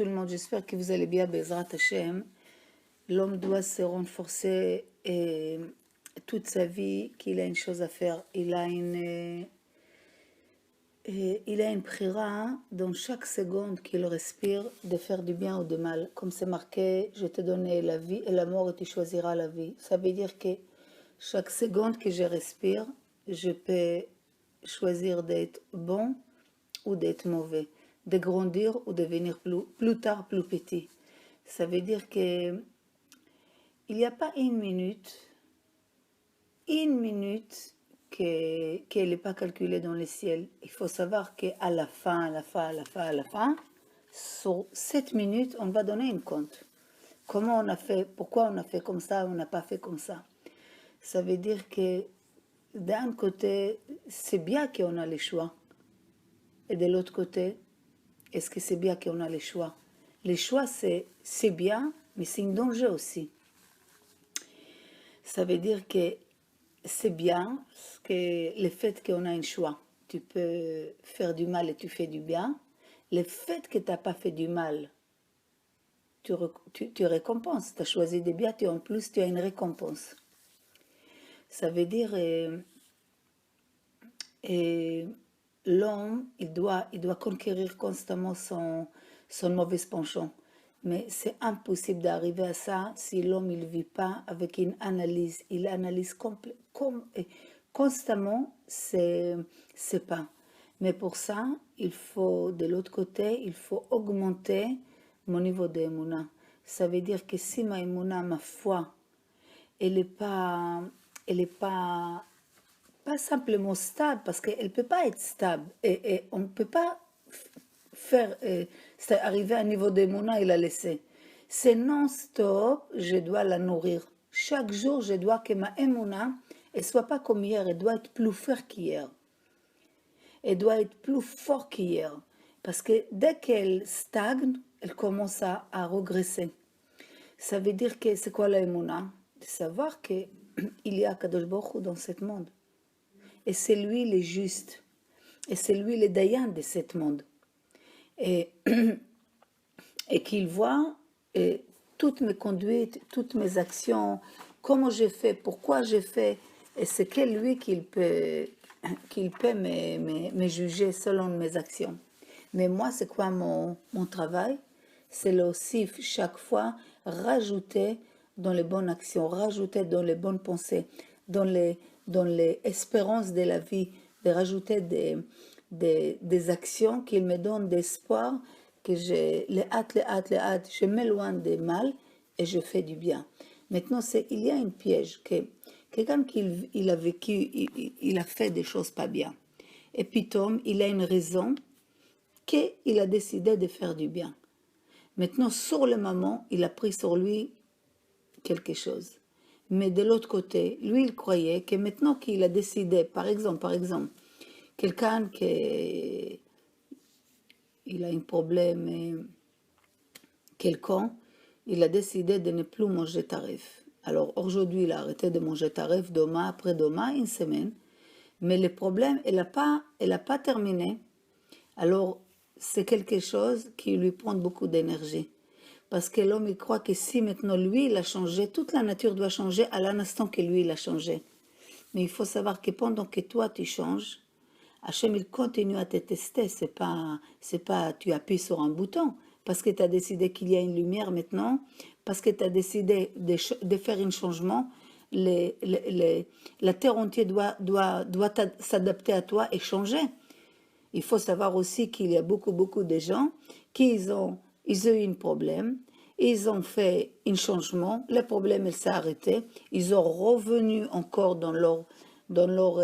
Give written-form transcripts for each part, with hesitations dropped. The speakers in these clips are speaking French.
tout le monde, j'espère que vous allez bien, Bezrat Hashem. L'homme doit se renforcer toute sa vie, qu'il a une chose à faire. Il a une prière dans chaque seconde qu'il respire de faire du bien ou du mal. Comme c'est marqué, je te donne la vie et la mort et tu choisiras la vie. Ça veut dire que chaque seconde que je respire, je peux choisir d'être bon ou d'être mauvais, de grandir ou devenir plus tard plus petit. Ça veut dire que il n'y a pas une minute qu'elle n'est pas calculée dans le ciel. Il faut savoir qu'à la fin, sur 7 minutes, on va donner une compte. Comment on a fait, pourquoi on a fait comme ça, on n'a pas fait comme ça. Ça veut dire que d'un côté, c'est bien qu'on a les choix. Et de l'autre côté, est-ce que c'est bien qu'on a les choix? Les choix, c'est bien, mais c'est un danger aussi. Ça veut dire que c'est bien que le fait qu'on a un choix. Tu peux faire du mal et tu fais du bien. Le fait que tu n'as pas fait du mal, tu récompenses. Tu as choisi du bien, en plus tu as une récompense. Ça veut dire l'homme, il doit conquérir constamment son mauvais penchant. Mais c'est impossible d'arriver à ça si l'homme ne vit pas avec une analyse. Il analyse constamment ses pas. Mais pour ça, il faut, de l'autre côté, il faut augmenter mon niveau d'émouna. Ça veut dire que si ma émouna, ma foi, elle n'est pas simplement stable, parce qu'elle ne peut pas être stable. Et on ne peut pas faire, arriver à un niveau d'émouna et la laisser. C'est non-stop, je dois la nourrir. Chaque jour, je dois que ma émouna, elle ne soit pas comme hier, elle doit être plus forte qu'hier. Elle doit être plus forte qu'hier. Parce que dès qu'elle stagne, elle commence à regresser. Ça veut dire que c'est quoi la émouna? De savoir qu'il y a Kadosh Baruch Hu dans ce monde. Et c'est lui le juste. Et c'est lui le dayan de ce monde. Et qu'il voit toutes mes conduites, toutes mes actions, comment j'ai fait, pourquoi j'ai fait, et c'est que lui qu'il peut me juger selon mes actions. Mais moi, c'est quoi mon travail? C'est là aussi, chaque fois, rajouter dans les bonnes actions, rajouter dans les bonnes pensées, dans les espérances de la vie, de rajouter des actions qui me donnent d'espoir, que je je m'éloigne des mal et je fais du bien. Maintenant, il y a un piège que quelqu'un qui a vécu, il a fait des choses pas bien. Et puis, il a une raison qu'il a décidé de faire du bien. Maintenant, sur le moment, il a pris sur lui quelque chose. Mais de l'autre côté, lui, il croyait que maintenant qu'il a décidé, par exemple, quelqu'un qui il a un problème quelconque, il a décidé de ne plus manger tarif. Alors aujourd'hui, il a arrêté de manger tarif demain, après-demain, une semaine. Mais le problème, elle n'a pas terminé. Alors, c'est quelque chose qui lui prend beaucoup d'énergie. Parce que l'homme, il croit que si maintenant lui, il a changé, toute la nature doit changer à l'instant que lui, il a changé. Mais il faut savoir que pendant que toi, tu changes, Hachem, il continue à te tester. C'est pas tu appuies sur un bouton parce que tu as décidé qu'il y a une lumière maintenant, parce que tu as décidé de faire un changement. La terre entière doit s'adapter à toi et changer. Il faut savoir aussi qu'il y a beaucoup de gens qui ont eu un problème, ils ont fait un changement, le problème il s'est arrêté, ils ont revenu encore dans leur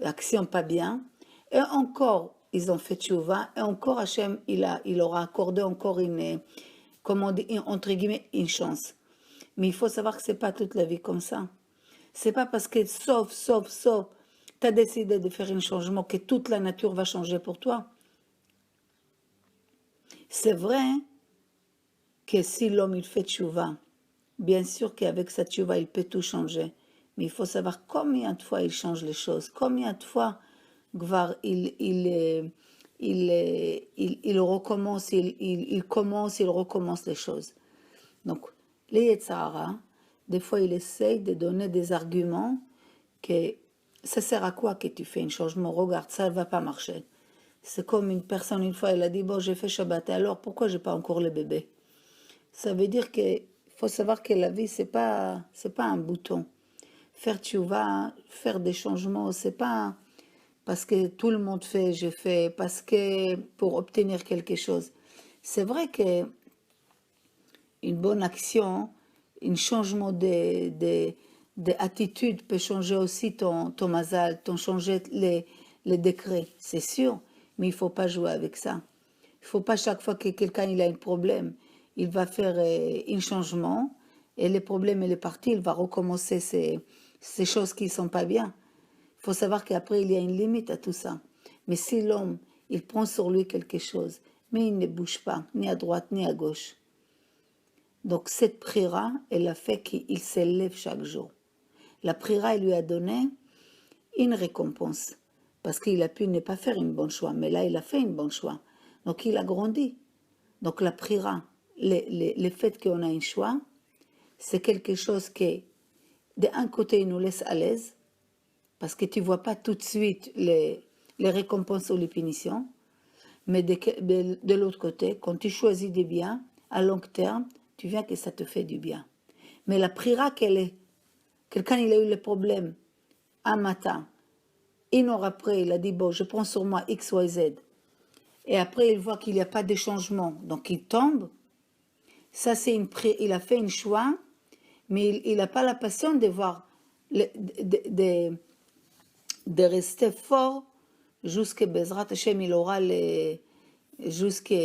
action pas bien, et encore ils ont fait tchouva, et encore Hachem il leur a accordé encore entre guillemets une chance. Mais il faut savoir que c'est pas toute la vie comme ça. C'est pas parce que sauf tu as décidé de faire un changement que toute la nature va changer pour toi. C'est vrai que si l'homme il fait tchouva, bien sûr qu'avec sa tchouva il peut tout changer. Mais il faut savoir combien de fois il change les choses, combien de fois Gvar il il recommence, il recommence les choses. Donc, les Yetzirah, des fois, il essaye de donner des arguments que ça sert à quoi que tu fais un changement? Regarde, ça ne va pas marcher. C'est comme une personne, une fois, elle a dit, bon, j'ai fait Shabbat, alors pourquoi j'ai pas encore le bébé? Ça veut dire qu'il faut savoir que la vie, c'est pas un bouton. Faire tchouva, faire des changements, c'est pas parce que tout le monde fait, je fais, parce que pour obtenir quelque chose. C'est vrai que une bonne action, un changement d'attitude peut changer aussi ton mazal, changer les décrets, c'est sûr, mais il ne faut pas jouer avec ça. Il ne faut pas chaque fois que quelqu'un il a un problème, il va faire un changement et le problème il est parti, il va recommencer ces choses qui ne sont pas bien. Il faut savoir qu'après il y a une limite à tout ça. Mais si l'homme, il prend sur lui quelque chose, mais il ne bouge pas, ni à droite ni à gauche, donc cette prière, elle a fait qu'il s'élève chaque jour. La prière, elle lui a donné une récompense, parce qu'il a pu ne pas faire une bonne choix, mais là, il a fait une bonne choix. Donc, il a grandi. Donc, la prière, le fait qu'on a un choix, c'est quelque chose qui, d'un côté, il nous laisse à l'aise, parce que tu ne vois pas tout de suite les récompenses ou les punitions, mais de l'autre côté, quand tu choisis des biens, à long terme, tu viens que ça te fait du bien. Mais la prière qu'elle est, quelqu'un il a eu le problème un matin, une heure après, il a dit, bon, je prends sur moi X, Y, Z. Et après, il voit qu'il n'y a pas de changement, donc il tombe. Ça, c'est il a fait un choix, mais il n'a pas la patience de voir, de rester fort jusqu'à Bezrat Hashem, il aura jusqu'à,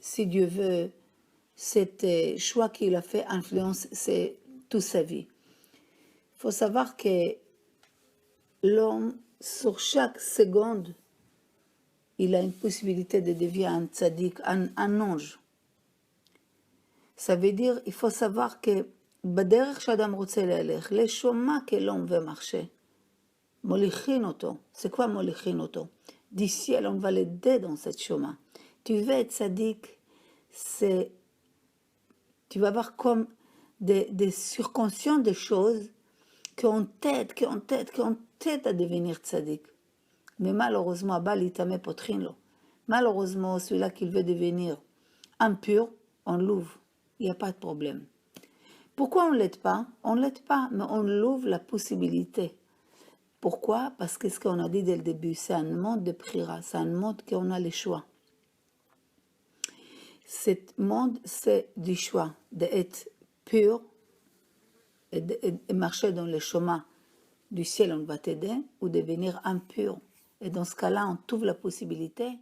si Dieu veut, cet choix qu'il a fait influence toute sa vie. Il faut savoir que l'homme, sur chaque seconde, il a une possibilité de devenir un tzaddik, un ange. Ça veut dire, il faut savoir que בדרך שאדם רוצה ללך, לשמה que l'homme veut marcher, מוליכין אותו. C'est quoi מוליכין אותו? Du ciel, on va l'aider dans cette chemin. Tu veux être tzaddik, tu vas voir comme des surconscients des choses qu'on t'aide à devenir tzaddik. Mais malheureusement, malheureusement, celui-là qui veut devenir impur, on l'ouvre. Il n'y a pas de problème. Pourquoi on ne l'aide pas? On ne l'aide pas, mais on l'ouvre la possibilité. Pourquoi? Parce que ce qu'on a dit dès le début, c'est un monde de prière, c'est un monde qu'on a le choix. Ce monde, c'est du choix d'être pur et de marcher dans le chemin du ciel, on va t'aider, ou devenir impur. Et dans ce cas-là, on trouve la possibilité.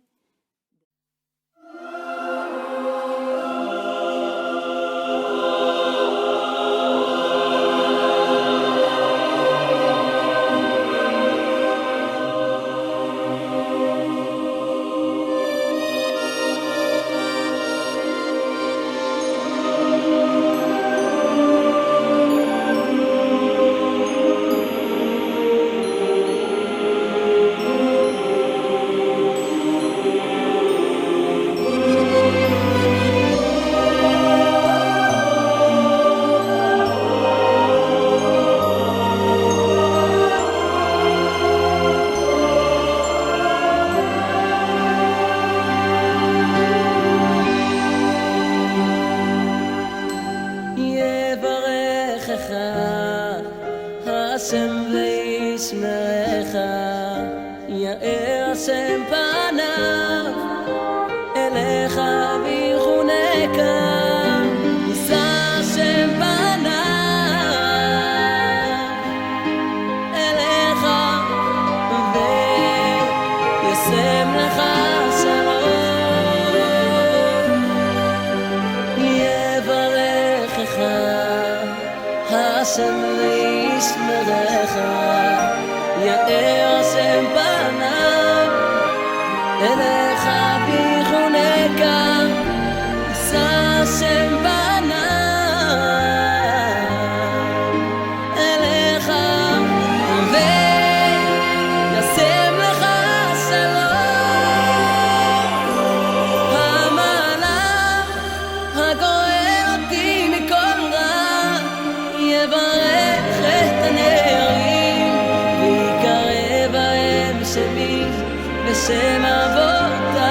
בשם אבותיי.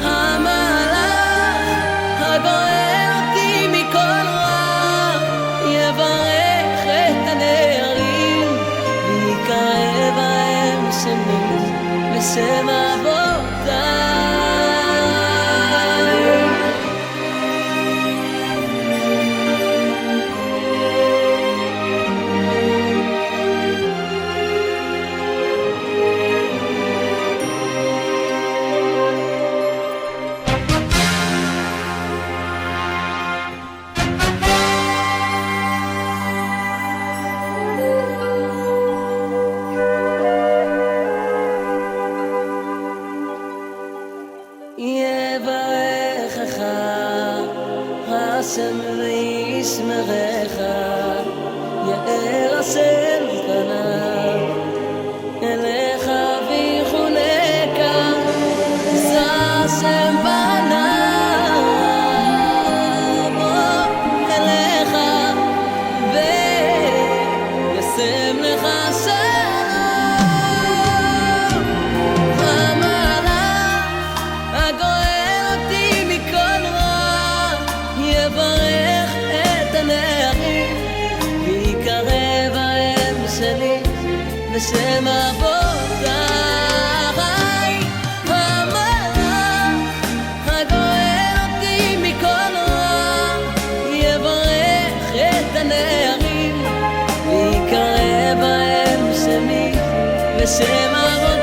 המלאך הגואל אותי מכל רע, יברך את הנערים, ויקרא בהם שמי בשם אבותיי. יברכך השם וישמרך, יאר השם פניו אליך ויחונקה, יישא השם פניו אליך וישם לך שלום. הגואל אותי מכל רע, יברך את הנערים, ויקרא בהם שלי בשם אבותיי. המלאך הגואל אותי מכל רע, יברך את הנערים, ויקרא בהם שלי בשם אבותיי.